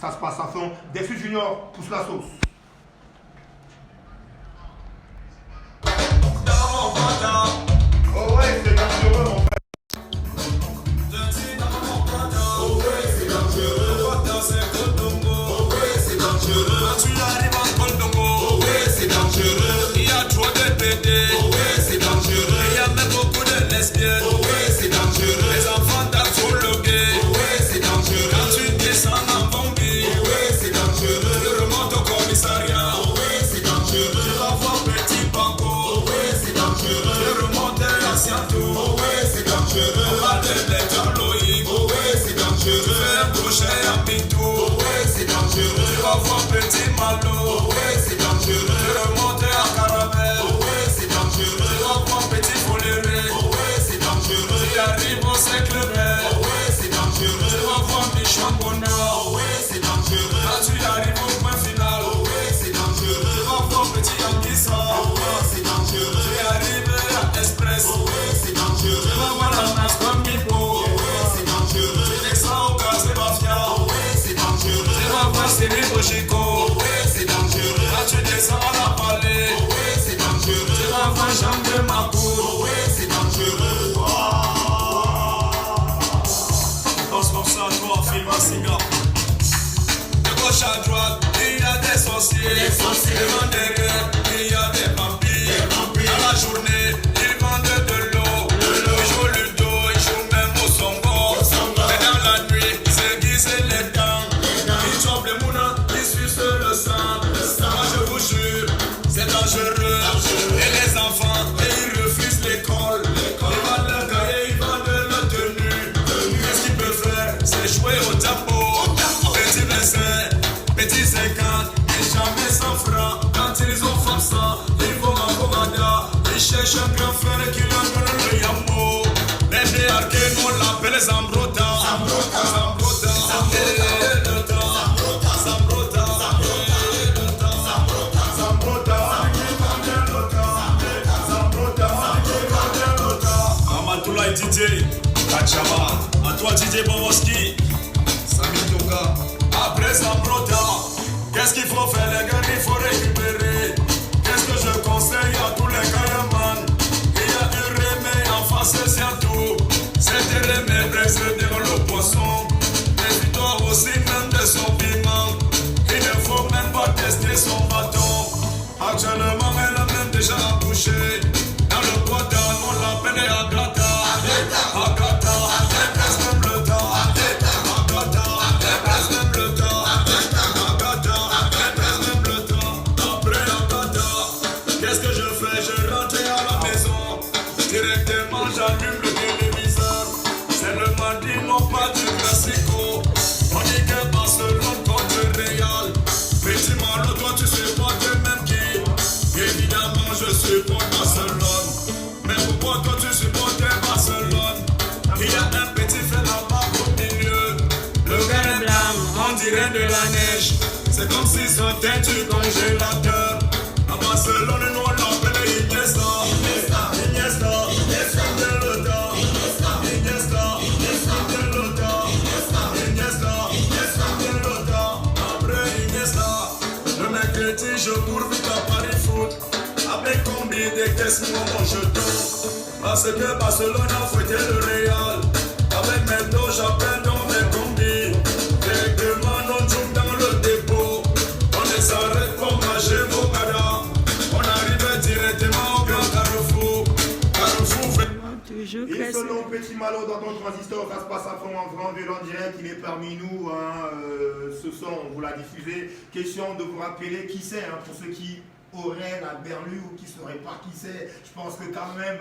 Ça se passe à fond. Dexus Junior pousse la sauce. Oh ouais, c'est dangereux mon frère. Oh ouais, c'est dangereux. Oh ouais, c'est dangereux. Tu arrives en Coldombo. Oh ouais, c'est dangereux. Il y a trop de PD. Oh ouais, c'est dangereux. Il y a même beaucoup de lesbiennes. Oh ouais, c'est dangereux. Les enfants d'Afro-Logué. Oh ouais, c'est dangereux. Quand tu descends en Bombi. Oh ouais, c'est dangereux. Tu remontes au commissariat. Oh ouais, c'est dangereux. Tu vas voir Petit Banco. Oh ouais, c'est dangereux. Tu remontes à Siantou. Oh ouais, c'est dangereux. On va te mettre en Loïc. Oh ouais, c'est dangereux. Tu fais un crochet à Pintou. Oh ouais, c'est dangereux. Tu vas voir Petit Malo. Oh ouais, c'est dangereux. Tu remontes à Caravelle. Oh ouais, c'est dangereux. Tu vas voir Petit Foléré. Oh ouais, c'est dangereux. Tu arrives au siècle vert. Oh ouais, c'est dangereux. Tu vas voir Michon Bonheur. Oh ouais, c'est dangereux. Quand tu arrives au point final. Oh ouais, c'est dangereux. Tu vas voir Petit Yanguissa. Oh ouais, c'est dangereux. Tu arrives à Express. Oh ouais, c'est dangereux. Tu vas voir la masse comme Mipo. Oh ouais, c'est dangereux. Tu descends au cas Sébastien. Oh ouais, c'est dangereux. Tu vas voir Cyril Bochico. Oh ouais, c'est dangereux. Quand tu descends à la vallée. Oh ouais, c'est dangereux. Tu vas voir Jean de Macour. Oh ouais, c'est dangereux. Pense comme ça, toi, film à cigare. De gauche à droite, il y a des sorciers. Devant derrière, il y a des vampires. Dans la journée, ils vendent de l'eau. Ils jouent le ludo, ils jouent même au songo. Mais dans la nuit, ils aiguisent les dents. Ils chopent les moulins, ils sucent le sang. Moi je vous jure, c'est dangereux. Et les enfants, ils refusent l'école. Ils vendent leur cahier, ils vendent leur tenue. Qu'est-ce qu'ils peuvent faire? C'est jouer au tambour. Petit 25, petit 50, et jamais 100 francs. Quand ils ont fait ça, ils vont à Bogada. Ils cherchent un grand frère qui leur donne le yambo. Les déarqués, on l'appelle Zambrota. Zambrota. Amatoula et DJ, Kachama. À toi DJ Bowoski. Sami Tonga. Après Zambrota, qu'est-ce qu'il faut faire les gars? Il faut récupérer. Qu'est-ce que je conseille à tous les Kayaman? Il y a un remède en face, c'est un tout. Cet remède brise le poisson. Méfie-toi aussi même de son piment. Il ne faut même pas tester son bâton. Actuellement, elle a même déjà accouché. Dans le Guada, on l'appelait Agatha. Agatha, elle presse même le temps. Agatha, elle presse même le temps. Agatha, elle presse même le temps. Après Agatha, qu'est-ce que je fais? Je rentre à la maison. Directement, j'allume le téléviseur. C'est le mardi, non pas du classico. On dit que Barcelone contre Real. Petit Malo, toi tu supportes même qui? Évidemment, je supporte Barcelone. Mais pourquoi toi tu supportes Barcelone? Il y a un petit fait là-bas au milieu. Le gars est blanc, on dirait de la neige. C'est comme si sortait du congélateur. À Barcelone, nous on l'appelle Iniesta. Iniesta, Iniesta, le temps. Iniesta, Iniesta, le temps. Iniesta, Iniesta, le temps. Après Iniesta, le mercredi, je cours vite à Paris Foot. Avec combien de caisses, moi mon jeton. Parce que Barcelone a fouetté le Real. Avec mes dos, j'appelle dans mes combis. Directement, on joue dans le dépôt. On les arrête pour manger Bogada. On arrive directement au grand Carrefour. Carrefour fait... Et selon Petit Malo dans ton transistor, ça se passe à fond en grand vélo en direct, il est parmi nous. Ce son, on vous l'a diffusé. Question de vous rappeler qui c'est, pour ceux qui auraient la berlue ou qui ne sauraient pas qui c'est. Je pense que quand même,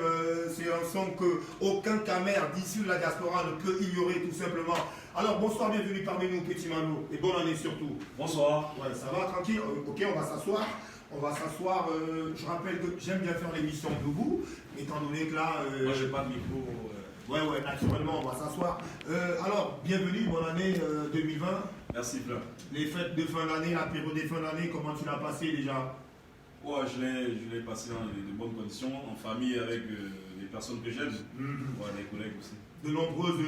c'est un son que aucun camère d'ici de la diaspora ne peut ignorer tout simplement. Alors bonsoir, bienvenue parmi nous, Petit Malo, et bonne année surtout. Bonsoir. Ouais, ça va, tranquille. Ok, on va s'asseoir. On va s'asseoir. Je rappelle que j'aime bien faire l'émission debout, étant donné que là... Moi, j'ai pas de micro. Ouais, naturellement, on va s'asseoir. Alors, bienvenue, bonne année 2020. Merci, Fleur. Les fêtes de fin d'année, la période des fins d'année, comment tu l'as passé déjà? Ouais, je l'ai passé dans de bonnes conditions, en famille, avec des personnes que j'aime, ouais, des collègues aussi. de nombreuses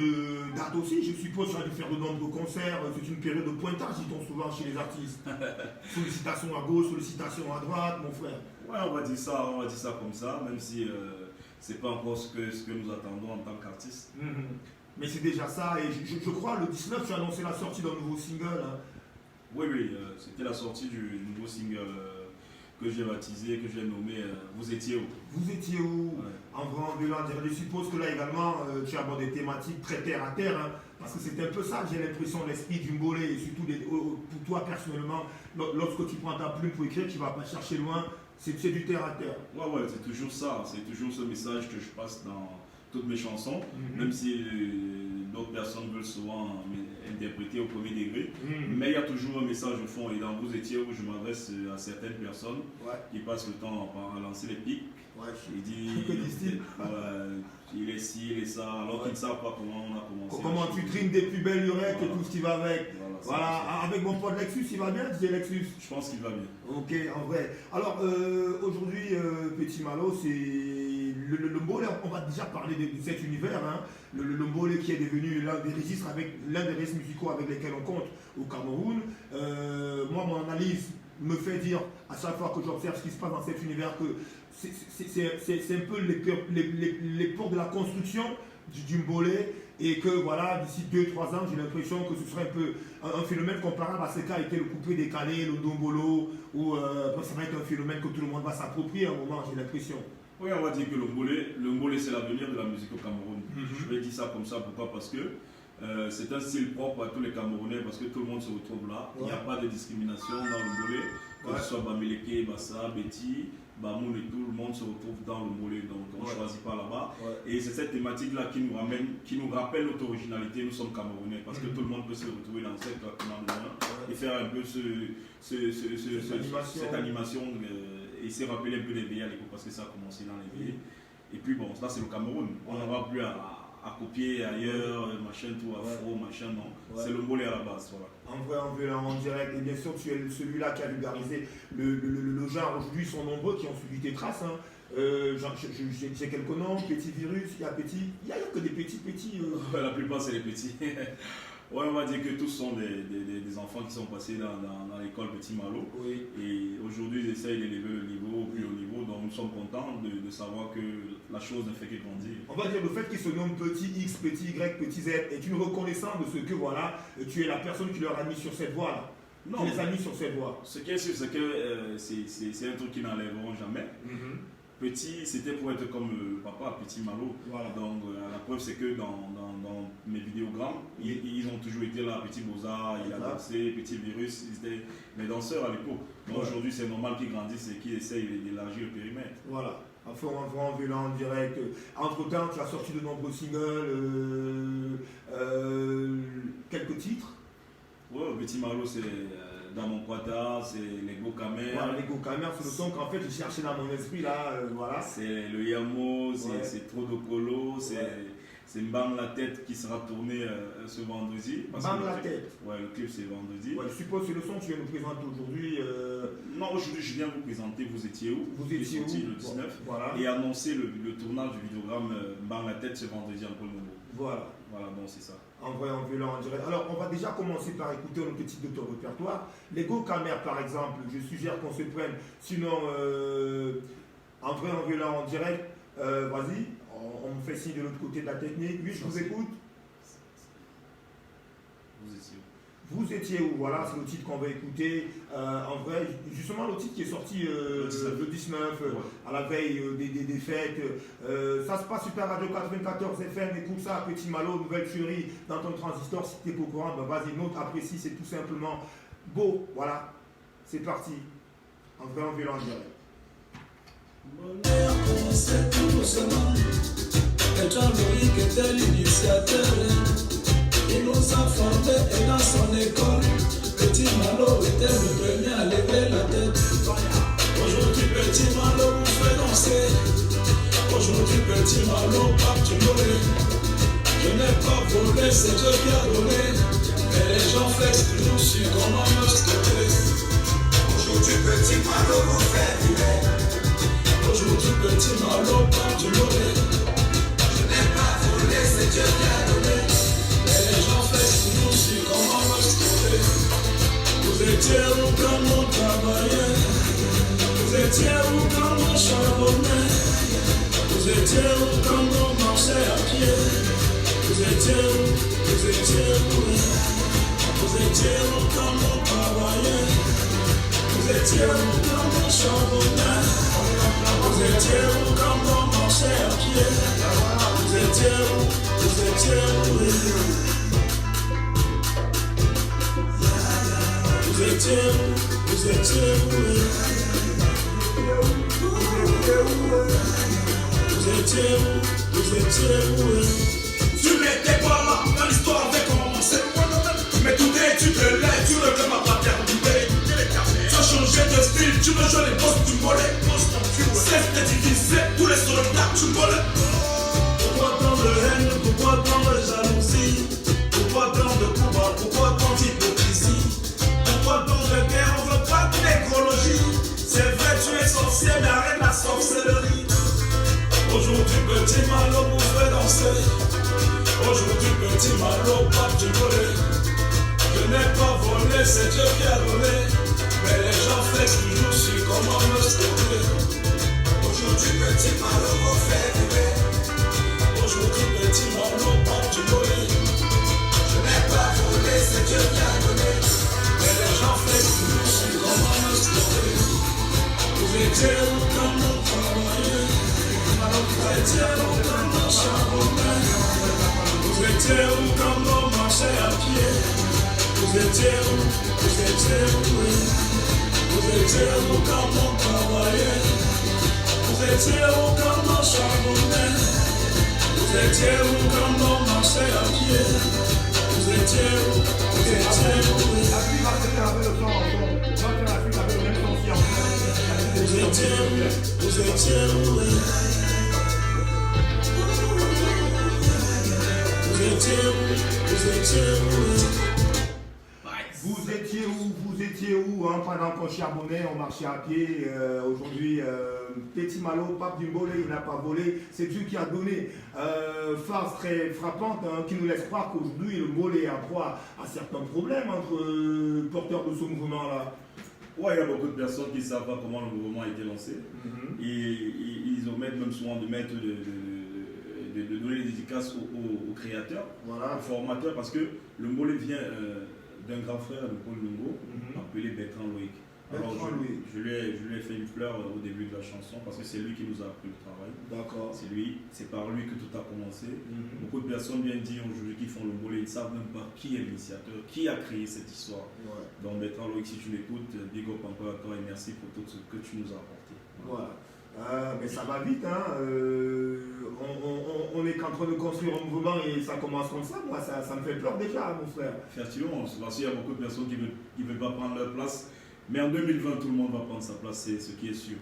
dates aussi. Je suppose que tu as dû faire de nombreux concerts. C'est une période de pointage, dit-on souvent chez les artistes. Sollicitations à gauche, sollicitations à droite, mon frère. Ouais, on va dire ça comme ça, même si c'est pas encore ce que nous attendons en tant qu'artistes. Mais c'est déjà ça, et je crois le 19, tu as annoncé la sortie d'un nouveau single. Hein. Oui, c'était la sortie du nouveau single que j'ai baptisé, que j'ai nommé Vous étiez où? Vous étiez où? Ouais. En vrai, en violent, je suppose que là également, tu abordes des thématiques très terre à terre, hein, parce que c'est un peu ça, j'ai l'impression, l'esprit du Mbolé, et surtout pour toi personnellement, lorsque tu prends ta plume pour écrire, tu ne vas pas chercher loin, c'est du terre à terre. Ouais, c'est toujours ça, c'est toujours ce message que je passe dans toutes mes chansons, même si d'autres personnes veulent souvent interpréter au premier degré, mais il y a toujours un message au fond, et dans Vous étiez où je m'adresse à certaines personnes qui passent le temps par lancer les pics. Il dit, il est ci, il est ça, alors qu'ils ne savent pas comment on a commencé. Comment tu trimes des plus belles lurettes et tout ce qui va avec. Voilà, avec mon pote Lexus, il va bien, DJ Lexus? Je pense qu'il va bien. Ok, en vrai. Alors, aujourd'hui, Petit Malo, c'est le Mbolé, on va déjà parler de cet univers, hein. Le Mbolé qui est devenu l'un des registres musicaux avec lesquels on compte au Cameroun. Moi, mon analyse me fait dire à chaque fois que j'observe ce qui se passe dans cet univers que c'est un peu les portes de la construction du Mbolé, et que voilà, d'ici 2-3 ans, j'ai l'impression que ce serait un peu un phénomène comparable à ce qu'a été le coupé décalé, le Dombolo, où ça va être un phénomène que tout le monde va s'approprier à un moment, j'ai l'impression. Oui, on va dire que le Mbolé c'est l'avenir de la musique au Cameroun. Je vais dire ça comme ça, pourquoi? Parce que c'est un style propre à tous les Camerounais, parce que tout le monde se retrouve là. Il n'y a pas de discrimination dans le Mbolé, que ce soit Bamileke, Bassa, Betty, Bamoun et tout le monde se retrouve dans le Mbolé, donc on ne choisit pas là-bas. Et c'est cette thématique-là qui nous rappelle notre originalité, nous sommes Camerounais, parce que tout le monde peut se retrouver dans cette et faire un peu cette animation et se rappeler un peu les veillées à l'époque, parce que ça a commencé dans les veillées. Et puis bon, là c'est le Cameroun, on n'aura plus à copier ailleurs, machin, tout, afro, machin, non. C'est le Mbolé à la base, voilà. En vrai, en direct, et bien sûr, tu es celui-là qui a vulgarisé le genre. Aujourd'hui, ils sont nombreux qui ont suivi tes traces. Hein. J'ai quelques noms, Petit Virus, il y a que des petits. La plupart, c'est les petits. Ouais, on va dire que tous sont des enfants qui sont passés dans l'école Petit Malo. Oui. Et aujourd'hui, ils essayent d'élever le niveau au plus haut niveau. Donc, nous sommes contents de savoir que la chose ne fait que grandir. On va dire le fait qu'ils se nomment Petit X, Petit Y, Petit Z est une reconnaissance de ce que voilà, tu es la personne qui leur a mis sur cette voie-là. Non. Tu les as mis sur cette voie. Ce qui est sûr, c'est que c'est un truc qu'ils n'enlèveront jamais. Petit, c'était pour être comme papa, Petit Malo. Voilà. Donc, la preuve, c'est que dans mes vidéogrammes, ils ont toujours été là. Petit Beaux-Arts, il a dansé, Petit Virus, ils étaient mes danseurs à l'époque. Donc, aujourd'hui, c'est normal qu'ils grandissent et qu'ils essayent d'élargir le périmètre. Voilà. Enfin, en violent, en direct. Entre-temps, tu as sorti de nombreux singles, quelques titres. Ouais, Petit Malo, c'est dans mon quata, c'est Lego Kamer. Voilà, Lego Kamer, c'est le son qu'en fait j'ai cherché dans mon esprit là, voilà. C'est le Yamo, c'est Trop de Colo, c'est Mbam la tête qui sera tourné ce vendredi. Mbam la tête. Ouais, le clip c'est vendredi. Ouais, je suppose que c'est le son que tu viens nous présenter aujourd'hui. Non, aujourd'hui je viens vous présenter Vous étiez où? Vous étiez où? Le 19. Voilà. Et annoncer le tournage du vidéogramme Mbam la tête ce vendredi en Pôle Nouveau. Voilà. Voilà, bon, c'est ça. En vrai, en violent, en direct. Alors, on va déjà commencer par écouter un petit de ton répertoire. Lego Kamer, par exemple, je suggère qu'on se prenne. Sinon, en vrai, en violent, en direct, vas-y, on me fait signe de l'autre côté de la technique. Oui, je vous écoute. Vous étiez où? Vous étiez où? Voilà, c'est le titre qu'on va écouter. En vrai, justement, le titre qui est sorti le 19, à la veille des fêtes. Ça se passe Super Radio 94 FM. Écoute ça, Petit Malo, nouvelle tuerie dans ton transistor. Si t'es pas au courant, ben vas-y, note, apprécie, c'est tout simplement beau. Voilà, c'est parti. En vrai, en violent, en direct. Bonheur commençait tout doucement. Et Jean-Louis qui était l'initiateur. Il nous a formés et dans son école, Petit Malo était le premier à lever la tête. Aujourd'hui, Petit Malo vous fait danser. Aujourd'hui, Petit Malo part du Mbolé. Je n'ai pas volé, c'est Dieu qui a donné. Mais les gens flexent, nous suis comment me stopper. Aujourd'hui, Petit Malo vous fait vivre. Aujourd'hui, Petit Malo part du Mbolé. Je n'ai pas volé, c'est Dieu qui a donné. étiez où quand on travaillait? Vous étiez où quand on charbonnait? Vous étiez où quand on marchait à pied? Vous étiez où? Vous étiez où? Vous étiez où quand on travaillait? Vous étiez où quand on charbonnait? Vous étiez où quand on marchait à pied? Vous étiez où? Vous étiez où? Vous étiez où? Vous étiez où? Vous étiez où? Vous étiez où? Tu n'étais pas là quand l'histoire avait commencé. Mais tout est, tu te lèves, tu reclaimes ma paternité. Tu as changé de style, tu me joues les boss du mollet. Cesse de diviser tous les soldats du mollet. Pourquoi tant de haine? Pourquoi tant de jalousie? Pourquoi tant de combats? Pourquoi tant d'hypocrisie? Pourquoi tant de guerre? On veut pas de l'écologie. C'est vrai, tu es sorcier, mais arrête la sorcellerie. Aujourd'hui, petit Malo vous fait danser. Aujourd'hui, petit Malo, pape du volet. Je n'ai pas volé, c'est Dieu qui a donné. Mais les gens flexent toujours sur comment me stopper. Aujourd'hui, petit Malo vous fait vibrer. Aujourd'hui, petit Malo, pape du volet. Je n'ai pas volé, c'est Dieu qui a donné. Mais les gens flexent toujours sur comment me stopper. Vous étiez où quand on travaillait? Vous étiez où quand on charbonnait? Vous étiez où quand on marchait à pied? Vous étiez où? Vous étiez où? Vous étiez où quand on travaillait? Vous étiez où quand on charbonnait? Vous étiez où quand on marchait à pied? Vous étiez où? Vous étiez où? Vous étiez où? Vous étiez où? Vous étiez où? Vous étiez où? Vous étiez où hein, pendant qu'on charbonnait, on marchait à pied. Aujourd'hui, petit Malo, pape du Mbolé, il n'a pas volé, c'est Dieu qui a donné. Farce très frappante hein, qui nous laisse croire qu'aujourd'hui le Mbolé est en proie à certains problèmes entre porteurs de ce mouvement-là. Ouais, il y a beaucoup de personnes qui ne savent pas comment le mouvement a été lancé. Et ils omettent même souvent de mettre de donner les dédicaces aux créateurs, voilà. Aux formateurs, parce que le Mbolé vient d'un grand frère de Paul Lungo, appelé Bertrand Loïc. Alors je lui ai fait une fleur au début de la chanson parce que c'est lui qui nous a appris le travail. D'accord. C'est par lui que tout a commencé. Beaucoup de personnes viennent dire aujourd'hui qu'ils font le Mbolé, ils ne savent même pas qui est l'initiateur, qui a créé cette histoire. Ouais. Donc Bertrand Loïc, si tu l'écoutes, big up encore à toi et merci pour tout ce que tu nous as apporté. Voilà. Mais ça va vite, hein. On est en train de construire un mouvement et ça commence comme ça. Moi, ça me fait peur déjà, mon frère. Effectivement, parce qu'il y a beaucoup de personnes qui ne veulent pas prendre leur place. Mais en 2020, tout le monde va prendre sa place, c'est ce qui est sûr.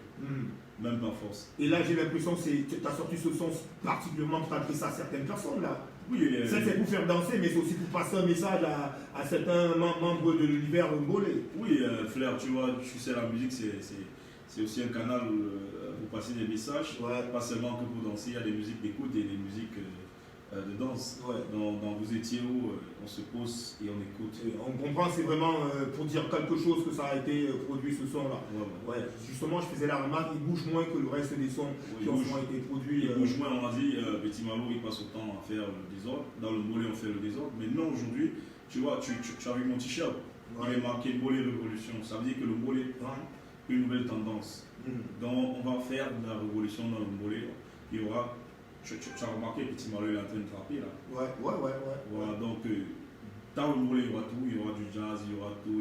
Même par force. Et là, j'ai l'impression que tu as sorti ce son particulièrement pour t'adresser à certaines personnes, là. Oui, c'est pour faire danser, mais c'est aussi pour passer un message à certains membres de l'univers Mbolé. Oui, Flair, tu vois, tu sais, la musique, c'est aussi un canal pour passer des messages. Ouais. Pas seulement que pour danser, il y a des musiques d'écoute et des musiques de danse. Ouais. Dans Vous étiez où, on se pose et on écoute. Et on comprend, c'est vraiment pour dire quelque chose que ça a été produit ce son-là. Ouais. Justement, je faisais la remarque, il bouge moins que le reste des sons qui ont été produits. Il bouge moins, on a dit, Petit Malo, il passe autant à faire le désordre. Dans le Mbolé, on fait le désordre. Mais non, aujourd'hui, tu vois, tu as vu mon t-shirt. Il est marqué Mbolé Révolution. Ça veut dire que le Mbolé prend une nouvelle tendance. Donc, on va faire de la révolution dans le Mbolé. Il y aura. Tu as remarqué, Petit Malo est en train de frapper là. Ouais. Voilà, donc dans le Mbolé, il y aura tout, il y aura du jazz, il y aura tout.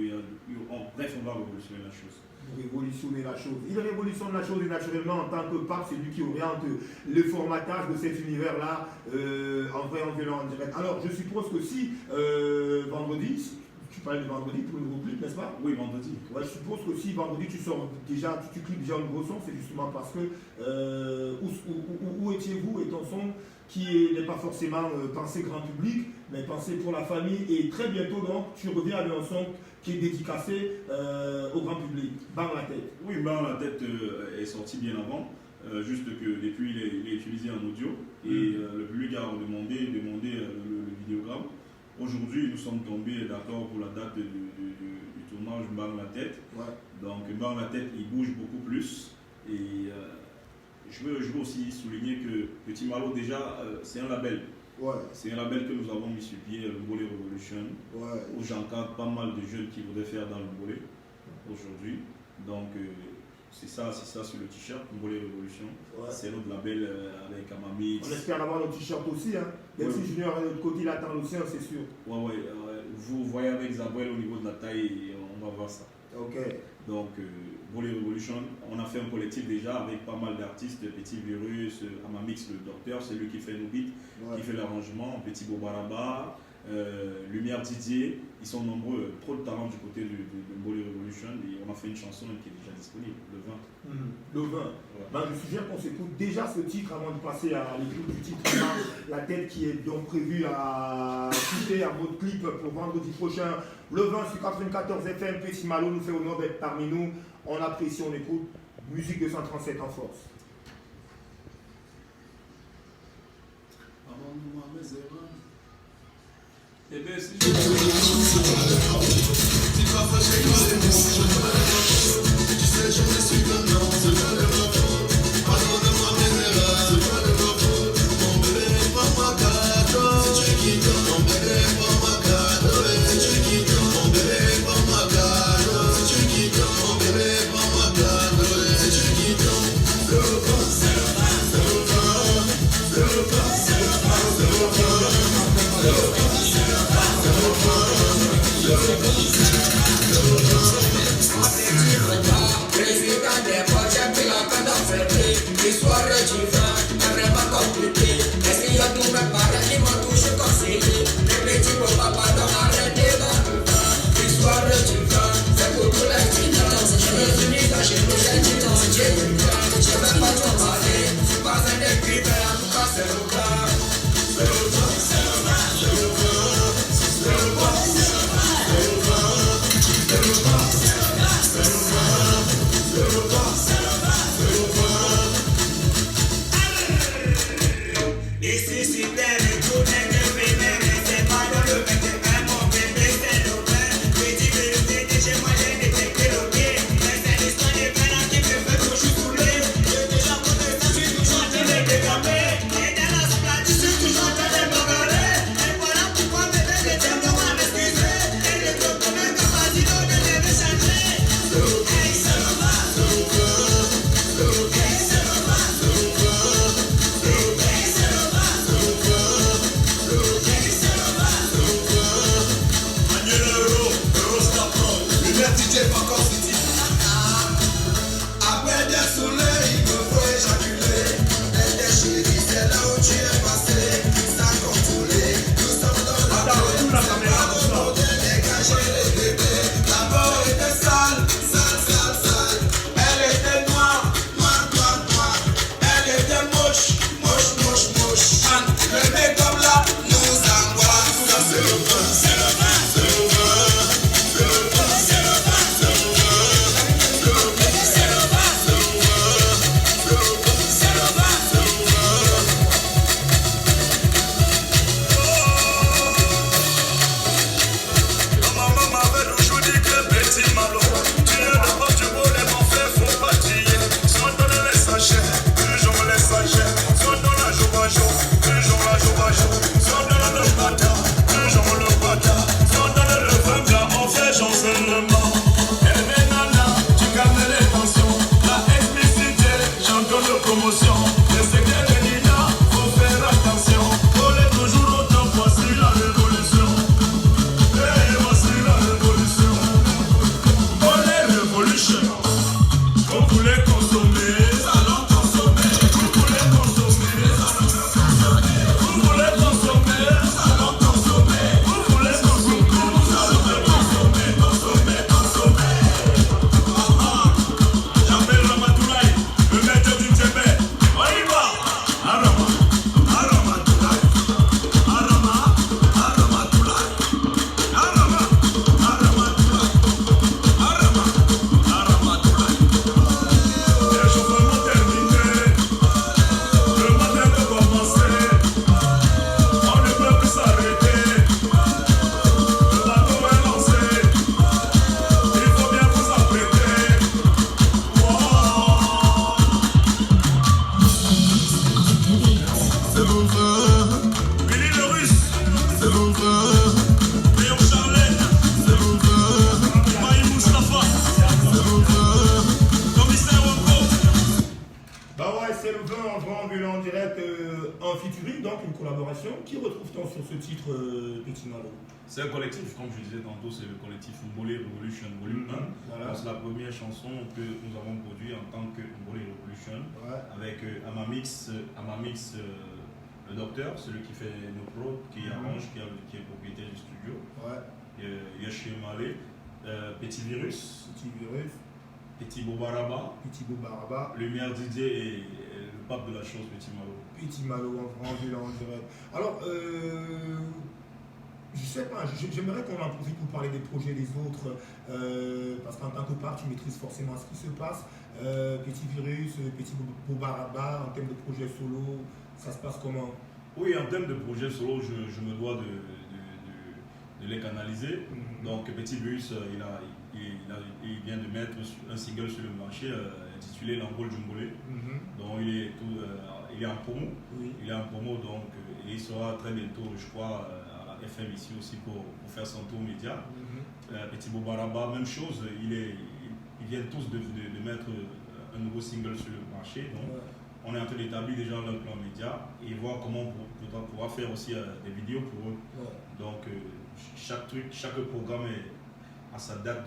Bref, on va révolutionner la chose. Révolutionner la chose. Il révolutionne la chose et naturellement, en tant que pape, c'est lui qui oriente le formatage de cet univers-là en vrai, en violent, en direct. Alors, je suppose que si vendredi, tu parlais de vendredi pour le nouveau clip, n'est-ce pas? Oui, vendredi. Ouais, je suppose que si vendredi tu sors déjà, tu clips déjà un nouveau son, c'est justement parce que où étiez-vous et ton son qui n'est pas forcément pensé grand public, mais pensé pour la famille. Et très bientôt, donc, tu reviens avec un son qui est dédicacé au grand public. Bang la tête. Oui, Bang la tête est sorti bien avant. Juste que depuis, il est utilisé en audio. Et le public a demandé le vidéogramme. Aujourd'hui, nous sommes tombés d'accord pour la date du tournant, je me bats la tête. Ouais. Donc, me bats la tête, il bouge beaucoup plus. Et je veux aussi souligner que Petit Malo, déjà, c'est un label. Ouais. C'est un label que nous avons mis sur pied, le Bolé Revolution, Ouais. où j'encadre pas mal de jeunes qui voudraient faire dans le bolé aujourd'hui. Donc, c'est ça sur le t-shirt, Bolé Revolution. Ouais. C'est notre label avec Amamix. On espère avoir notre t-shirt aussi. Hein. Même si Junior est de l'autre côté, il attend aussi, c'est sûr. Ouais. Vous voyez avec Zabuel au niveau de la taille, on va voir ça. Ok. Donc, Bolé Revolution, on a fait un collectif déjà avec pas mal d'artistes, Petit Virus, Amamix le docteur, c'est lui qui fait nos beats, qui fait l'arrangement, Petit Bobaraba, Lumière Didier, ils sont nombreux, trop de talent du côté de Bolé Revolution, et on a fait une chanson qui est déjà disponible, le 20. Le 20. Ouais. Je suggère qu'on s'écoute déjà ce titre avant de passer à l'écoute du titre La Tête, qui est donc prévu à shooter un mode clip pour vendredi prochain. Le 20 sur 94 FM, Petit Malo nous fait honneur d'être parmi nous. On apprécie, on écoute. Musique 237 en force. Eh bien, si C'est le vin. featuring, donc une collaboration. Qui retrouve-t-on sur ce titre, Petit Malo? C'est un collectif, comme je disais tantôt, c'est le collectif Mbolé Revolution Volume 1. Voilà. C'est la première chanson que nous avons produite en tant que Mbolé Revolution, avec Amamix, le docteur, celui qui fait nos prods, qui arrange, qui est propriétaire du studio. Il y a chez Malé, Petit Virus, Petit Bobaraba, Lumière DJ et le pape de la chose, Petit Malo. Petit Malo, en vrai, en direct. Alors, je sais pas, j'aimerais qu'on en profite pour parler des projets des autres, parce qu'en tant que part, tu maîtrises forcément ce qui se passe. Petit Virus, Petit Bobaraba, en termes de projet solo, ça se passe comment? Oui, en termes de projet solo, je me dois de les canaliser. Donc, Petit Virus, il vient de mettre un single sur le marché intitulé L'Angole Djumbolé. Donc, il est en promo. Il est en promo, donc et il sera très bientôt, je crois, FM ici aussi pour faire son tour média. Petit Bobaraba, même chose, ils viennent tous de mettre un nouveau single sur le marché. Donc, on est en train d'établir déjà leur plan média et voir comment on pourra faire aussi des vidéos pour eux. Donc, chaque programme est à sa date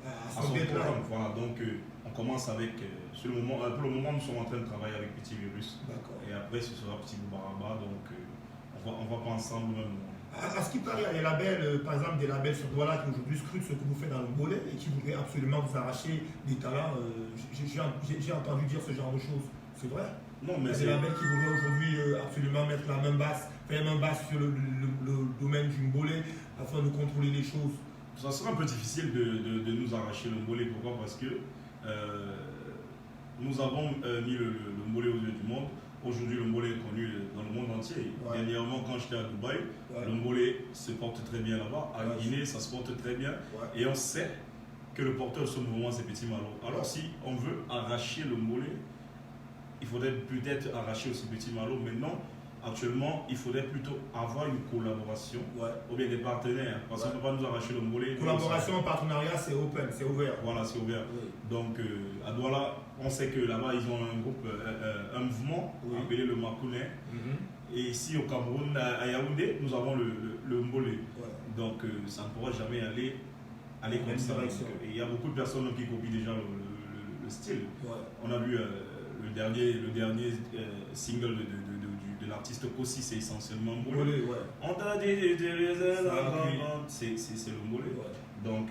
à son programme. Voilà, donc, on commence avec. Pour le moment, nous sommes en train de travailler avec Petit Virus. Et après, ce sera Petit Bobaraba. Donc, on va pas ensemble même. À ce qui paraît, il y a des labels, par exemple des labels sur Douala qui aujourd'hui scrutent ce que vous faites dans le Mbolé et qui voudraient absolument vous arracher des talents. J'ai entendu dire ce genre de choses. C'est vrai? Non, mais il y a des labels qui voudraient aujourd'hui absolument mettre la main basse, faire main basse sur le domaine du Mbolé afin de contrôler les choses. Ça sera un peu difficile de nous arracher le Mbolé. Pourquoi? Parce que nous avons mis le Mbolé aux yeux du monde. Aujourd'hui, le Mbolé est connu dans le monde entier. Dernièrement, quand j'étais à Dubaï, le Mbolé se porte très bien là-bas. À Guinée, ça se porte très bien. Et on sait que le porteur de ce mouvement, c'est Petit Malo. Alors, si on veut arracher le Mbolé, il faudrait peut-être arracher aussi Petit Malo. Maintenant, actuellement, il faudrait plutôt avoir une collaboration ou bien des partenaires. Parce qu'on ne peut pas nous arracher le Mbolé. Collaboration, partenariat, c'est open, c'est ouvert. Voilà, c'est ouvert. Donc, à Douala, on sait que là-bas, ils ont un groupe, un mouvement appelé le Makouné. Et ici, au Cameroun, à Yaoundé, nous avons le Mbolé. Donc, ça ne pourra jamais aller comme ça. Il y a beaucoup de personnes qui copient déjà le style. On a vu le dernier single de l'artiste Kossi, c'est essentiellement Mbolé. On t'a dit, c'est le Mbolé. Donc,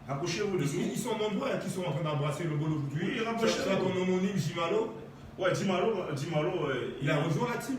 rapprochez-vous de nous. Ils sont nombreux qui sont en train d'embrasser le Mbolé aujourd'hui. Oui, rapprochez-vous. Tu as ton homonyme Jimalo. Ouais, Jimalo, il a rejoint la team.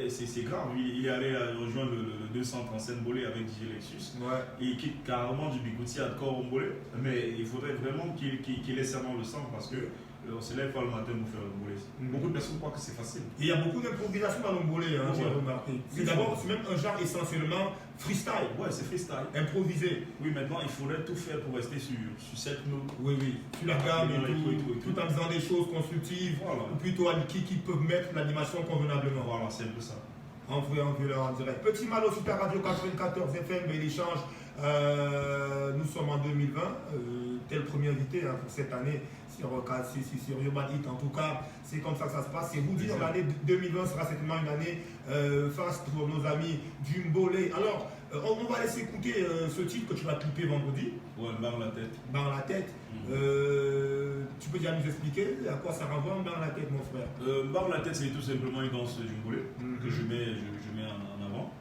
C'est grave, il est allé rejoindre le 237 Mbolé avec DJ Lexus. Et il quitte carrément du Bigouti hardcore au Mbolé. Mais il faudrait vraiment qu'il ait ça dans le sang parce que on se lève pas le matin pour faire le Mbolé. Beaucoup de personnes croient que c'est facile. Et il y a beaucoup d'improvisation dans le Mbolé, j'ai remarqué. C'est même un genre essentiellement freestyle. Ouais, c'est freestyle. Improvisé. Oui, maintenant il faudrait tout faire pour rester sur cette note. Oui, sur la gamme et tout en faisant des choses constructives, ou plutôt qui peuvent mettre l'animation convenablement. Voilà, c'est un peu ça. En vrai, en direct. Petit Malo, Super Radio 94 FM et l'échange. Nous sommes en 2020. Tel premier invité pour cette année sur Urban Hit. En tout cas, c'est comme ça que ça se passe. C'est vous dire l'année 2020 sera certainement une année faste pour nos amis du Mbolé. Alors, on va laisser écouter ce titre que tu vas clipper vendredi. Ouais, Barre la tête. Barre la tête. Tu peux déjà nous expliquer à quoi ça renvoie, Barre la tête, mon frère? Barre la tête, c'est tout simplement une danse du Mbolé que je mets en avant.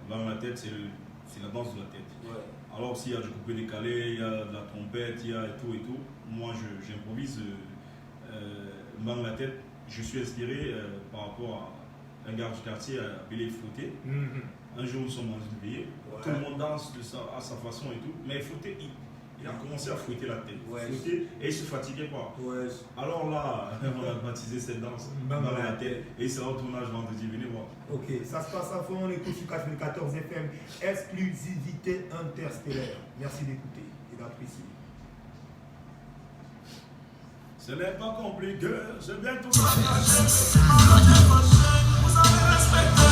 Barre la tête, c'est la danse de la tête. Alors, s'il y a du coupé décalé, il y a de la trompette, il y a et tout. Moi, j'improvise. Barre la tête, je suis inspiré par rapport à un gars du quartier appelé Fouté. Un jour, nous sommes dans une veillée. Tout le monde danse à sa façon et tout. Mais Fouté, il a commencé à fouetter la tête. Fouetter, et il ne se fatiguait pas. Alors là, on a baptisé cette danse dans la tête. Et il sera au tournage vendredi. Venez voir. Ok, ça se passe à fond. On écoute sur 94 FM. Exclusivité interstellaire. Merci d'écouter et d'apprécier. Ce n'est pas compliqué, c'est bien tout. Vous avez respecté.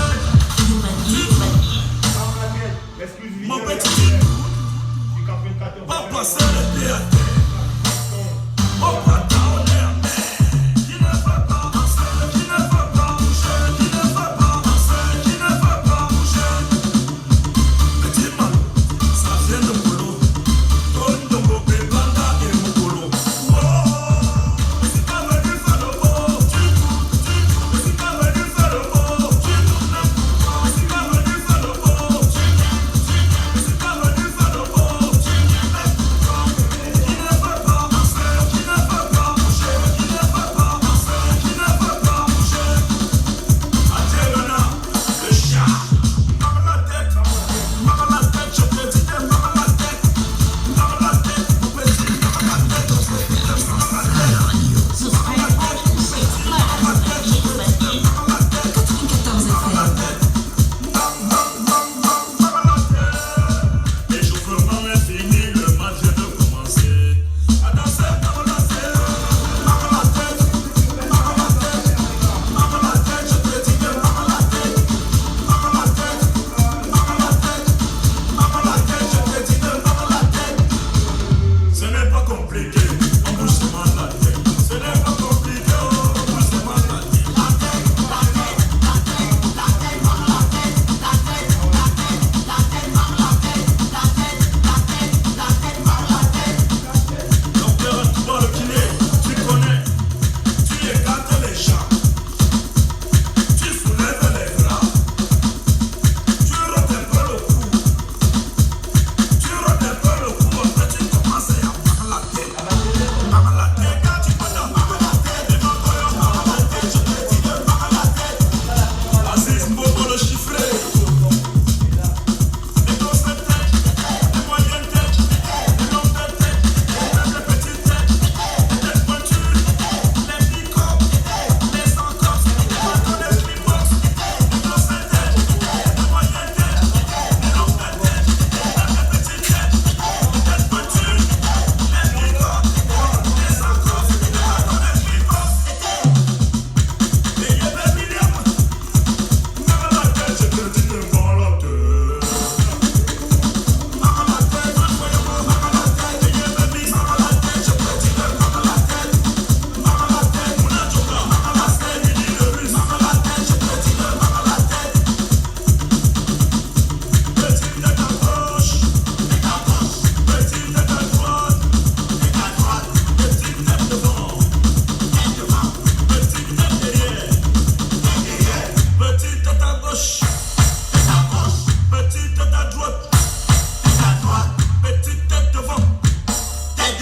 Exclusivité. Mon petit. Pas passer le pied à terre. Mon pata, on est en mer. Il ne faut pas danser, il ne faut pas bouger, il ne faut pas.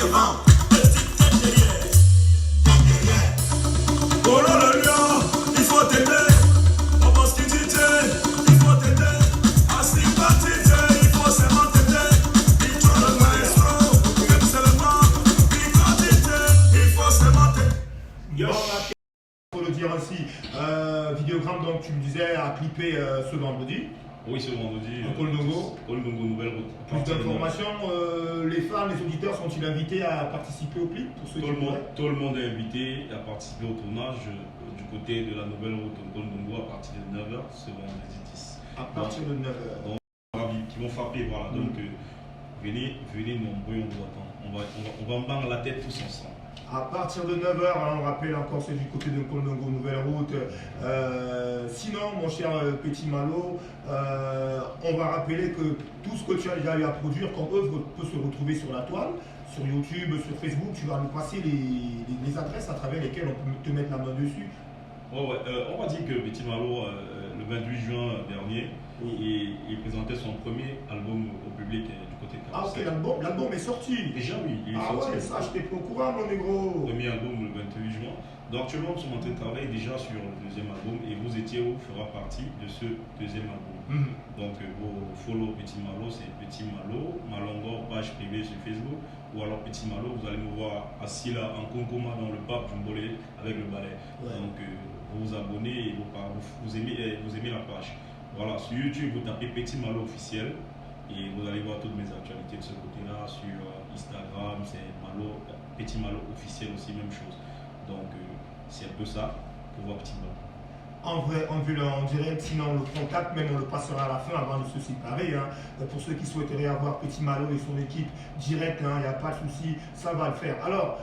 que vent. Oh là le lion, il faut t'aider. On pense qu'il dit, il faut t'aider. Assis parti, il faut seulement t'aider. Il faut le maestro, même seulement. Il faut seulement t'aider. Pour le dire ainsi, Vidéogramme, donc tu me disais, a clippé ce vendredi. Oui, ce vendredi. Kolongo, nouvelle route. Plus d'informations, les fans, les auditeurs sont-ils invités à participer au clip pour ceux Tout le monde est invité à participer au tournage du côté de la nouvelle route de Kolongo à partir de 9h ce vendredi 10. À partir de 9h. Donc, qui vont frapper, voilà. Donc, venez nombreux, on vous attend. On va en battre la tête tous ensemble. À partir de 9h, hein, on rappelle encore, c'est du côté de Kolongo, nouvelle route. Sinon, mon cher Petit Malo, on va rappeler que tout ce que tu as déjà eu à produire comme œuvre peut se retrouver sur la toile, sur YouTube, sur Facebook. Tu vas nous passer les adresses à travers lesquelles on peut te mettre la main dessus. On va dire que Petit Malo, le 28 juin dernier, il présentait son premier album au public du côté de Carrousel. Ah ok, l'album est sorti. Déjà oui, il est sorti. Ah ouais, ça je t'ai pas au courant mon négro. Premier album le 28 juin. Donc actuellement nous sommes en train de travailler déjà sur le deuxième album et Vous étiez où fera partie de ce deuxième album. Donc vos follow Petit Malo, c'est Petit Malo, Malongo, page privée sur Facebook, ou alors Petit Malo, vous allez me voir assis là en concombre dans le pape Jumbolé avec le balai. Ouais. Donc vous vous abonnez et vous aimez la page. Voilà, sur YouTube, vous tapez Petit Malo officiel et vous allez voir toutes mes actualités de ce côté-là. Sur Instagram, c'est Petit Malo officiel aussi, même chose. Donc, c'est un peu ça pour voir Petit Malo. En vrai, en direct, sinon on le contacte, même on le passera à la fin avant de se séparer. Hein. Pour ceux qui souhaiteraient avoir Petit Malo et son équipe direct, il n'y a pas de souci, ça va le faire. Alors,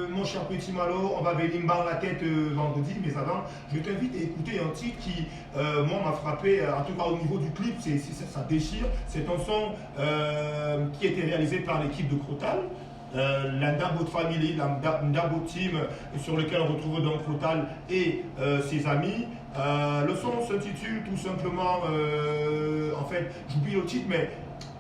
mon cher Petit Malo, on va venir me la tête vendredi, mais avant, je t'invite à écouter un titre qui, moi, m'a frappé, en tout cas au niveau du clip, ça déchire. C'est un son qui a été réalisé par l'équipe de Crotal. La Ndabo Family, la Ndabo Team, sur lequel on retrouve donc Crotal et ses amis. Le son s'intitule tout simplement, en fait, j'oublie le titre, mais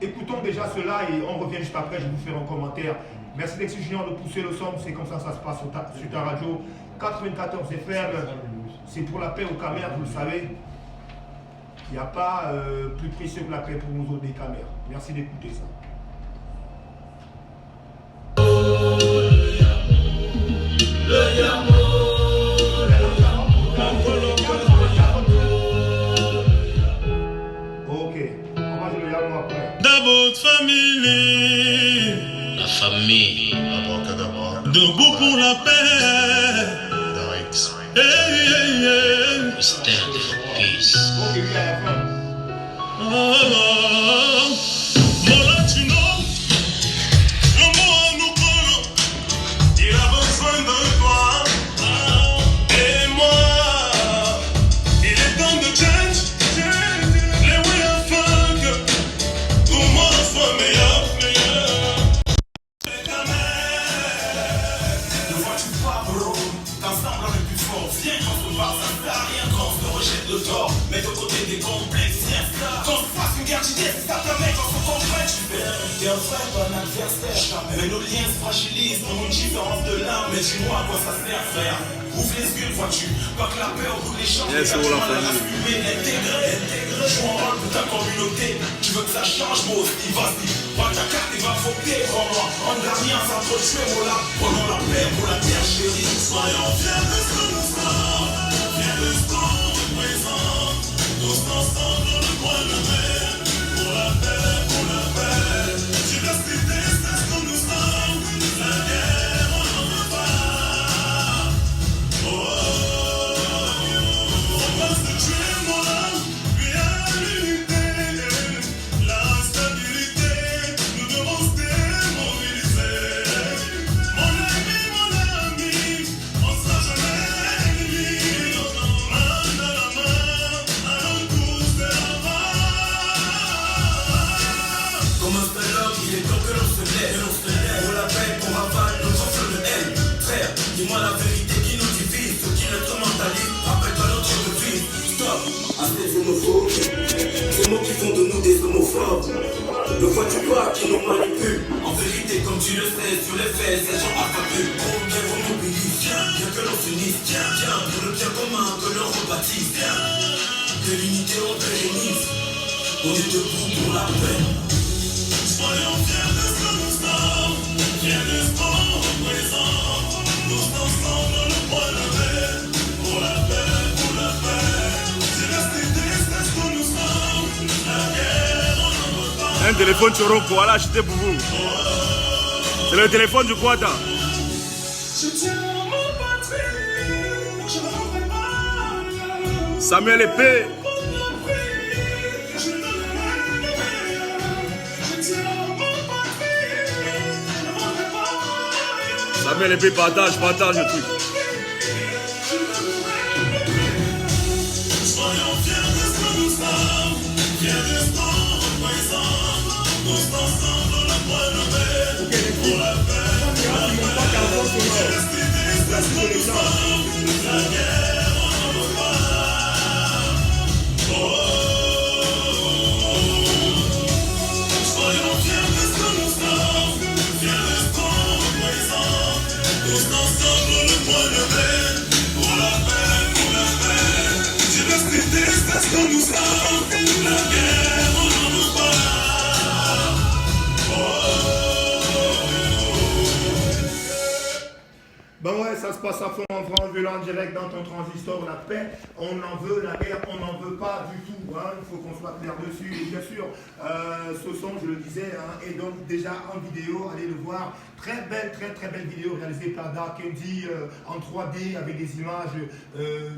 écoutons déjà cela et on revient juste après, je vais vous faire un commentaire. Merci d'être Junior de pousser le son, c'est comme ça se passe sur ta radio. 94 FM, c'est pour la paix aux caméras, vous le savez. Il n'y a pas plus précieux que la paix pour nous autres des caméras. Merci d'écouter ça. Ok, on va jouer le Yamo après. D'abord famille, la famille, debout pour la paix. We stand for peace. Ok, oui, à la fin. Mais de côté des complexes, quand tu fasses une guerre d'idées, c'est ça que mec, on se comprend, tu fais. T'es un vrai bon adversaire, mais nos liens se fragilisent, on une différence de l'âme, mais dis-moi à quoi ça sert, frère. Ouvre les yeux, vois-tu, pas que la paix au bout des champs, yes, tu vas la fumer, intégrer, joue un rôle pour ta communauté, tu veux que ça change, moi aussi, vas-y, prends ta carte et va voter, crois-moi, on n'a rien sans trop tuer, voilà, prenons la paix pour la terre chérie, soyons fiers de ce que nous sommes, fiers de ce qu'on représente. Tous ensemble dans le coin de mer, pour la paix, diversité, c'est ce que nous sommes, la guerre on n'en veut pas, on va se tuer mon âme, puis à l'unité, la stabilité, nous devons se démobiliser, mon ami, on sera jamais ennemis, main dans la main. Comme un seul homme, il est temps que l'on se lève. Pour la paix, pour aval, nos enfants de haine. Frère, dis-moi la vérité qui nous divise. Ceux qui l'instrumentalisent, rappelle-toi notre devise. Stop à ces xénophobes, ces mots qui font de nous des homophobes. Le vois-tu pas qui nous manipulent. En vérité, comme tu le sais, sur les faits, ces gens affamés. Combien vont nos pays, viens que l'on s'unisse, viens, pour le bien commun que l'on rebâtisse, viens. De l'unité on pérennise, on est debout pour la paix. Soyons fiers de ce que nous sommes, fiers de ce qu'on représente. Tous ensemble le point levé, pour la paix, pour la paix. Diversité, c'est ce que nous sommes, la guerre on n'en veut pas. Un téléphone Choroko, voilà, acheté pour vous. C'est le téléphone du Kwata. Je tiens mon patrie, je n'en ferai pas. Samuel Épée. Samuel Épée, partage le truc. Soyons fiers de ce que nous sommes, fiers de ce qu'on représente. Tous ensemble le point levé, pour la paix, pour la paix. Diversité, c'est ce que nous sommes, la guerre on n'en veut pas. Soyons fiers de ce que nous sommes, fiers de ce qu'on représente. Tous ensemble le point levé, pour la paix, pour la paix. Diversité, c'est ce que nous sommes, la guerre on n'en veut pas. Ben ouais, ça se passe à fond en France, violent direct dans ton transistor, la paix, on en veut, la guerre, on n'en veut pas du tout, hein. Il faut qu'on soit clair dessus, et bien sûr, ce son, je le disais, hein, est donc déjà en vidéo, allez le voir, très belle vidéo réalisée par Dark Candy en 3D avec des images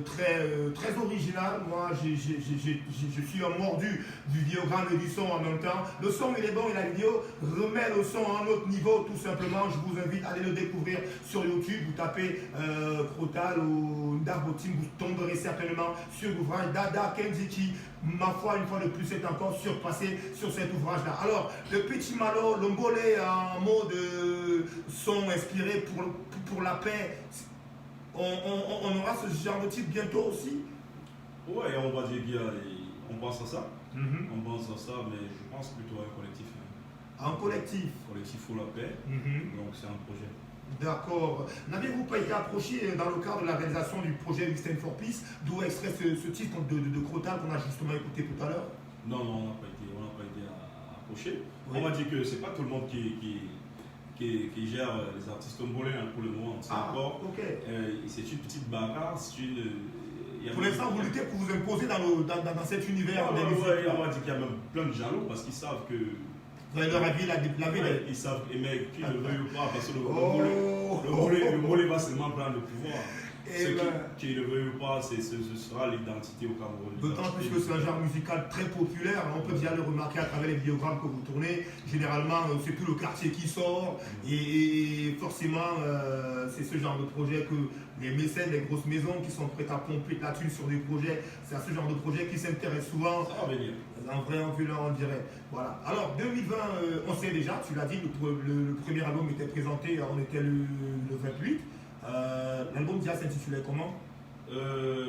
très originales. Moi, je suis un mordu du vidéogramme et du son en même temps. Le son il est bon et la vidéo remet le son à un autre niveau, tout simplement. Je vous invite à aller le découvrir sur YouTube. Vous tapez Crotal ou Ndabotim, vous tomberez certainement sur l'ouvrage d'Ada Kenji qui, ma foi, une fois de plus, est encore surpassé sur cet ouvrage-là. Alors, le Petit Malo, le Ngolé en mode son inspiré pour la paix, on aura ce genre de titre bientôt aussi. Ouais, on va dire qu'on pense à ça. On pense à ça, mais je pense plutôt à un collectif. Un collectif. Collectif pour la paix. Donc c'est un projet. D'accord. N'avez-vous pas été approché dans le cadre de la réalisation du projet Stand for Peace, d'où extrait ce titre de Crotal qu'on a justement écouté tout à l'heure? Non, on n'a pas été approché. Oui. On va dire que c'est pas tout le monde qui gère les artistes congolais pour le moment. C'est encore. Okay. C'est une petite bagarre. Pour l'instant, vous luttez pour vous imposer dans cet univers. On va dire qu'il y a même plein de jaloux parce qu'ils savent que. Vous avez leur avis, ils savent, mais qui ne veulent pas, parce que le mollet va seulement prendre le pouvoir. Ceux qui ne veulent pas, ce sera l'identité au Cameroun. D'autant plus que c'est un genre musical très populaire. On peut déjà le remarquer à travers les vidéogrammes que vous tournez. Généralement, c'est tout le quartier qui sort. Et forcément, c'est ce genre de projet que les mécènes, les grosses maisons qui sont prêtes à pomper de la thune sur des projets, c'est à ce genre de projet qui s'intéressent souvent. Ça va venir. En vrai, en violent, on dirait. Voilà. Alors, 2020, on sait déjà, tu l'as dit, le premier album était présenté, on était le 28. L'album déjà s'intitulait comment?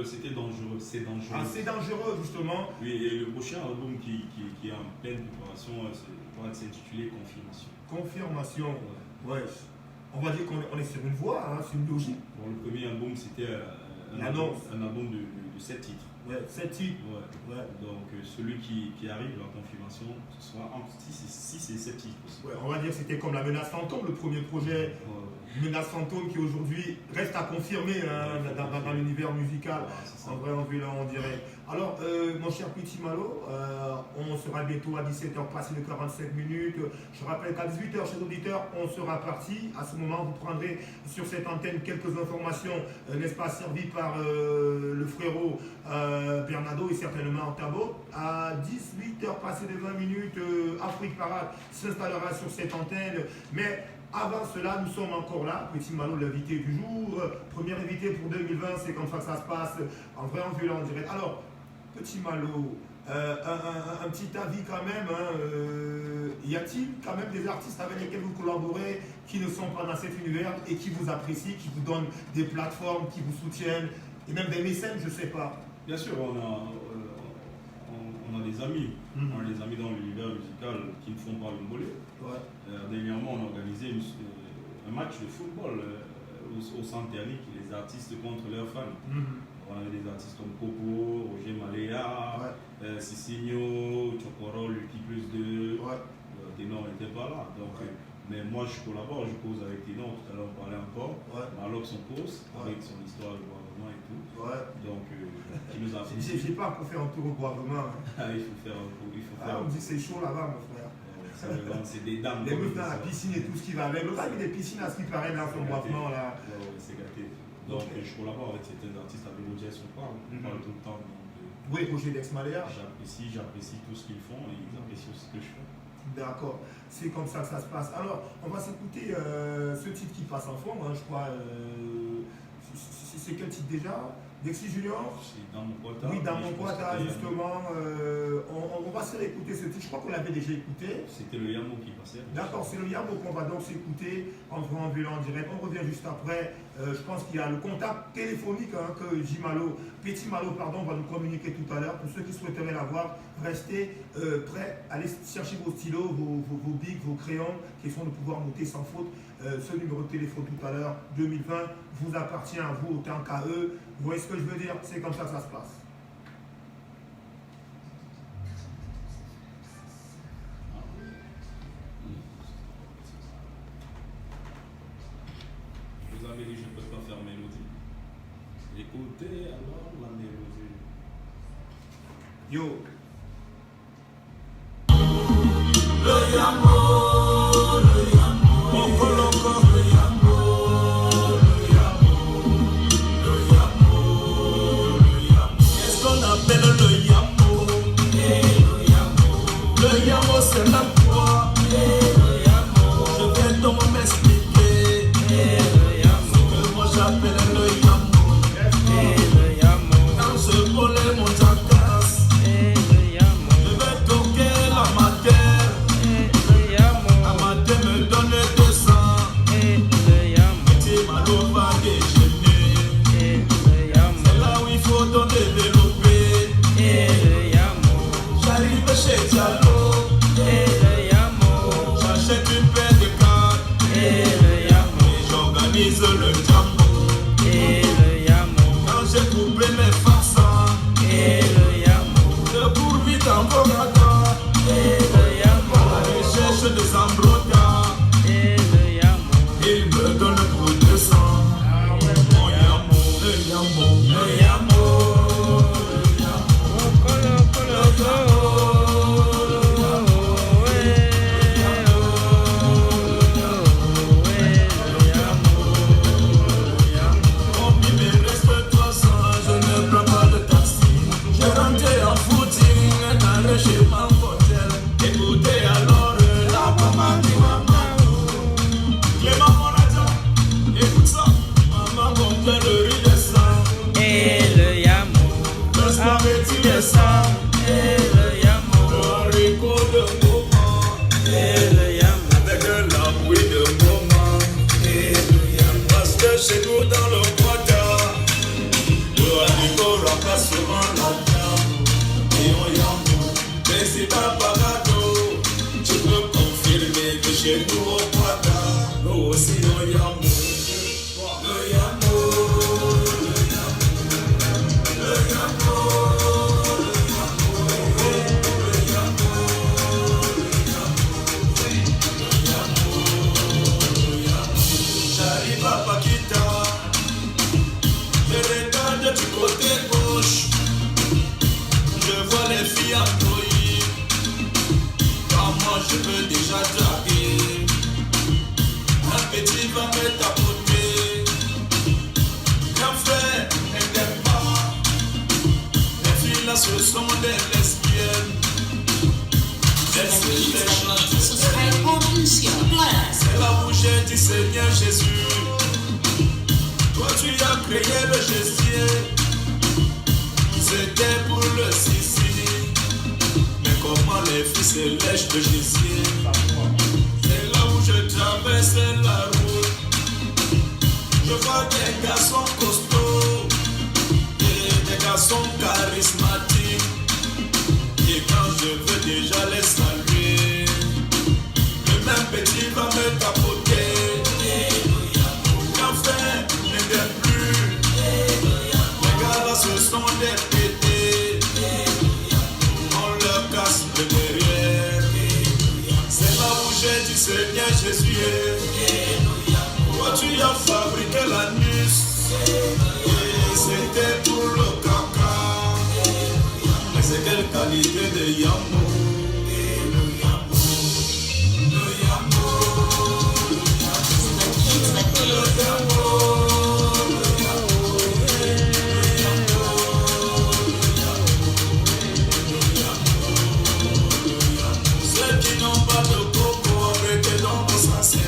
C'était dangereux. C'est dangereux. Ah, c'est dangereux, justement. Oui, et le prochain album qui est en pleine préparation va s'intituler Confirmation. Confirmation. Ouais. On va dire qu'on est sur une voie, hein, c'est une logique. Bon, le premier album, c'était un album de 7 titres. Ouais, 7 titres. Ouais. Donc, celui qui arrive, la confirmation, ce sera entre 6 et 7 titres. Ouais, on va dire que c'était comme la Menace Fantôme, le premier projet. Menace Fantôme qui aujourd'hui reste à confirmer dans l'univers musical. En vrai, en violent, on dirait. Alors, mon cher Petit Malo, on sera bientôt à 17h passé de 45 minutes. Je rappelle qu'à 18h, chers auditeurs, on sera parti. À ce moment, vous prendrez sur cette antenne quelques informations, n'est-ce pas, servies par le frérot Bernardo et certainement Tabo. À 18h passé de 20 minutes, Afrique Parade s'installera sur cette antenne. Mais avant cela, nous sommes encore là. Petit Malo, l'invité du jour. Premier invité pour 2020, c'est comme ça que ça se passe. En vrai, en violent, en direct. Alors, Petit Malo, un petit avis quand même. Y a-t-il quand même des artistes avec lesquels vous collaborez qui ne sont pas dans cet univers et qui vous apprécient, qui vous donnent des plateformes, qui vous soutiennent, et même des mécènes, je ne sais pas? Bien sûr, on a des amis. On a des amis dans l'univers musical qui ne font pas le mollet. Dernièrement, on a organisé un match de football au Centre Thermique, les artistes contre leurs fans. On avait des artistes comme Coco, Roger Maléa, Cicinho, Chokoro, Lucky Plus 2. Ténor n'était pas là. Donc, mais moi, je collabore, je cause avec Ténor. Tout à l'heure, on parlait encore. Maloc, son cause, avec son histoire de gouvernement et tout. Donc, qui nous a fait. J'ai pas pour faire un tour au gouvernement. Il faut faire un tour. On me dit c'est chaud là-bas, mon frère. C'est des dames. Les meufs dans la piscine et tout ce qui va avec. L'autre a mis des piscines à ce qui paraît dans son boisement là. C'est gâté. Donc je collabore avec certains artistes, avec Roger on parle tout le temps. Oui, Roger Dex Maléa. J'apprécie tout ce qu'ils font et ils apprécient aussi ce que je fais. D'accord, c'est comme ça que ça se passe. Alors, on va s'écouter ce titre qui passe en fond, je crois. C'est quel titre déjà? Dexy Junior? C'est Dans mon Poita. Oui, Dans mon Poita, justement. On va se réécouter ce titre. Je crois qu'on l'avait déjà écouté. C'était le Yamo qui passait. D'accord, c'est le Yamo qu'on va donc s'écouter en violon en direct. On revient juste après. Je pense qu'il y a le contact téléphonique que Petit Malo, va nous communiquer tout à l'heure. Pour ceux qui souhaiteraient l'avoir, restez prêts. Allez chercher vos stylos, vos bics, vos crayons, question de pouvoir noter sans faute. Ce numéro de téléphone tout à l'heure, 2020, vous appartient à vous autant qu'à eux. Vous voyez ce que je veux dire? C'est comme ça que ça se passe. Vous avez dit je ne peux pas faire mélodie. Écoutez alors la mélodie. Yo. Le Yamo, Boko Loco, le Yamo, qu'est-ce qu'on appelle le Yamo? Le Yamo c'est la foi. Je vais donc m'expliquer que moi j'appelle le Yamo. Quand je volais mon jacasse, je vais toquer la matière. La matière me donne 200. Petit Malo va déjeuner. C'est là où il faut donc développer. J'arrive chez Diallo. J'achète une paire de cartes. Et j'organise le jambo. Quand j'ai coupé mes façons, je cours vite en Bogota. À la recherche des embrotas. Il me donne pour 200. Mon Yamo, le Yamo, le Yamo. Il me reste 300, je ne prends pas de taxi. Je rentre en footing, dans le chez ma hôtel. Écoutez alors la maman du maman. Clément Monaja, écoute ça. Maman compte le riz de sang. Le spaghetti de sang. Le haricot de moment. Avec la bouille de moment. Parce que chez nous dans le Poita, le haricot remplace souvent la viande. Et on Yamo, mais c'est pas parado. Tu peux confirmer que chez nous au Poita, nous aussi on Yamo. Le Yamo, le Yamo, j'arrive à Paquita. Je regarde du côté gauche. Je vois les filles employées. Quand moi je peux déjà draguer. Un petit va me tapoter. Grand frère, elle t'aime pas. Les filles là ce sont des lesbiennes. Elles se lèchent. C'est là où j'ai dit Seigneur Jésus. Toi tu as créé le gestier. C'était pour le Sicile. Mais comment les filles se lèchent de gestier? C'est là où je traverse la route. Je vois des garçons costauds et des garçons charismatiques. Et Yambo. Ceux qui n'ont pas de coco, arrêtez dans vos 150.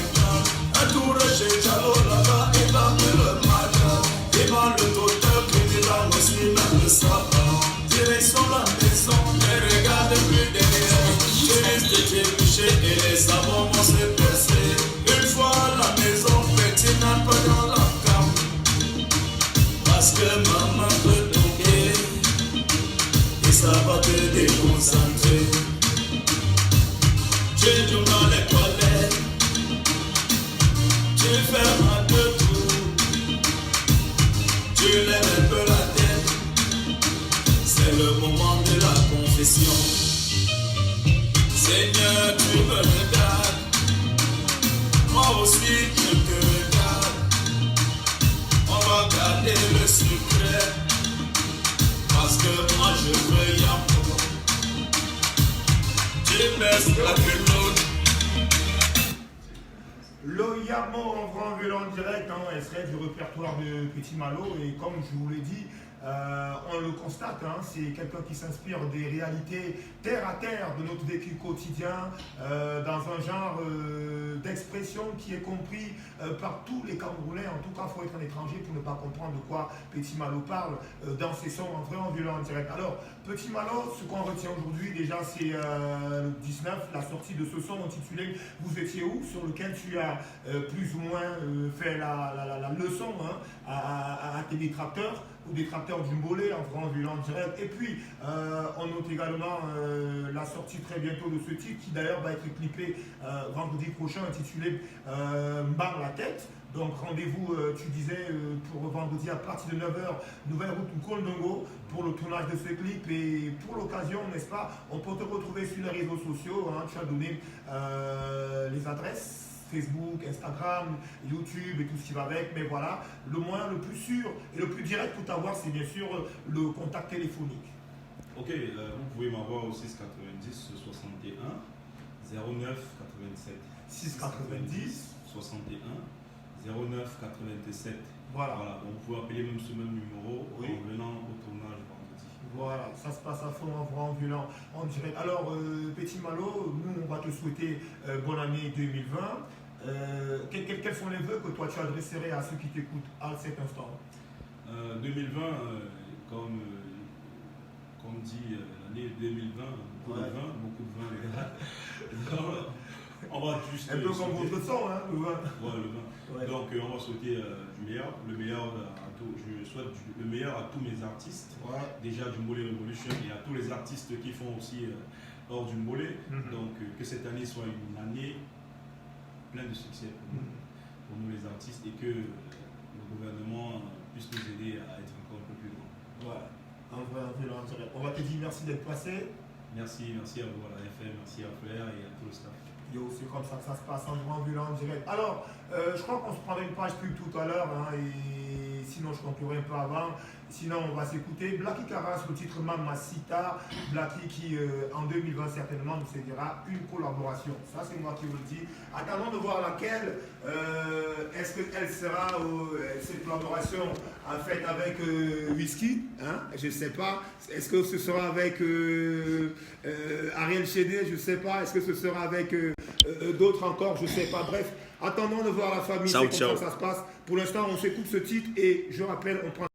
Un tour chez Chalo là-bas, et va me le matin. Et va le docteur qui dit là, aussi même le sapin. Direction la maison, mais regarde plus derrière. Je risque de trébucher et les savons vont se percer. Une fois à la maison, petit n'a pas dans la cam. Parce que maman peut toquer et ça va te déconcentrer. Tu tournes dans les toilettes, tu fermes un peu tout, tu lèves un peu la tête. C'est le moment de la confession. Seigneur, tu me regardes, moi aussi je te regarde. On va garder le secret, parce que moi je veux Yambo. Tu baisses la culotte. Loyamo en grand violon direct, hein, extrait du répertoire de Petit Malo, et comme je vous l'ai dit, on le constate, hein, c'est quelqu'un qui s'inspire des réalités terre à terre de notre vécu quotidien, dans un genre d'expression qui est compris par tous les Camerounais. En tout cas, il faut être un étranger pour ne pas comprendre de quoi Petit Malo parle dans ses sons en vrai, en violon en direct. Alors, Petit Malo, ce qu'on retient aujourd'hui déjà, c'est le 19, la sortie de ce son intitulé « Vous étiez où ?», sur lequel tu as plus ou moins fait la leçon, hein, à tes détracteurs ou détracteurs du Mbolé en vrai, en violon en direct. Et puis, on note également la sortie très bientôt de ce titre qui d'ailleurs va être clippé vendredi prochain, intitulé Mbar la tête. Donc rendez-vous, tu disais, pour vendredi à partir de 9h, nouvelle route Nkondongo pour le tournage de ce clip. Et pour l'occasion, n'est-ce pas, on peut te retrouver sur les réseaux sociaux, hein, tu as donné les adresses. Facebook, Instagram, YouTube et tout ce qui va avec, mais voilà, le moyen le plus sûr et le plus direct pour t'avoir, c'est bien sûr le contact téléphonique. Ok, vous pouvez m'avoir au 690 61 09 87. 690 61 09 87. Voilà. Donc vous pouvez appeler même ce même numéro en venant au tournage vendredi. Voilà, ça se passe à fond, en vrai, en violent, en direct. Alors, Petit Malo, nous, on va te souhaiter bonne année 2020. Quels sont les vœux que toi tu adresserais à ceux qui t'écoutent à cet instant? 2020, comme dit l'année 2020, beaucoup de vin, les gars. On va juste. Un peu comme votre son, hein, le vin. Ouais, le vin. Ouais. Donc, on va souhaiter du meilleur. Le meilleur je souhaite le meilleur à tous mes artistes. Ouais. Déjà du Mbolé Revolution et à tous les artistes qui font aussi hors du Mbolé. Donc, que cette année soit une année pleine de succès pour nous les artistes et que le gouvernement puisse nous aider à être encore un peu plus grand. Voilà. En vrai, on va te dire merci d'être passé. Merci à vous à la FM, merci à Flair et à tout le staff. Yo, c'est comme ça que ça se passe en jouant violent en direct. Alors, je crois qu'on se prendrait une page pub tout à l'heure, hein, et sinon je conclurai un peu avant. Sinon, on va s'écouter Blacky Caras, le titre Mamacita. Blacky qui, en 2020, certainement, nous cédera une collaboration. Ça, c'est moi qui vous le dis. Attendons de voir laquelle. Est-ce qu'elle sera, cette collaboration, en fait, avec Whisky, hein? Je ne sais pas. Est-ce que ce sera avec Ariel Chédé? Je ne sais pas. Est-ce que ce sera avec d'autres encore? Je ne sais pas. Bref, attendons de voir la famille. C'est comme ça que ça se passe. Pour l'instant, on s'écoute ce titre et je rappelle, on prend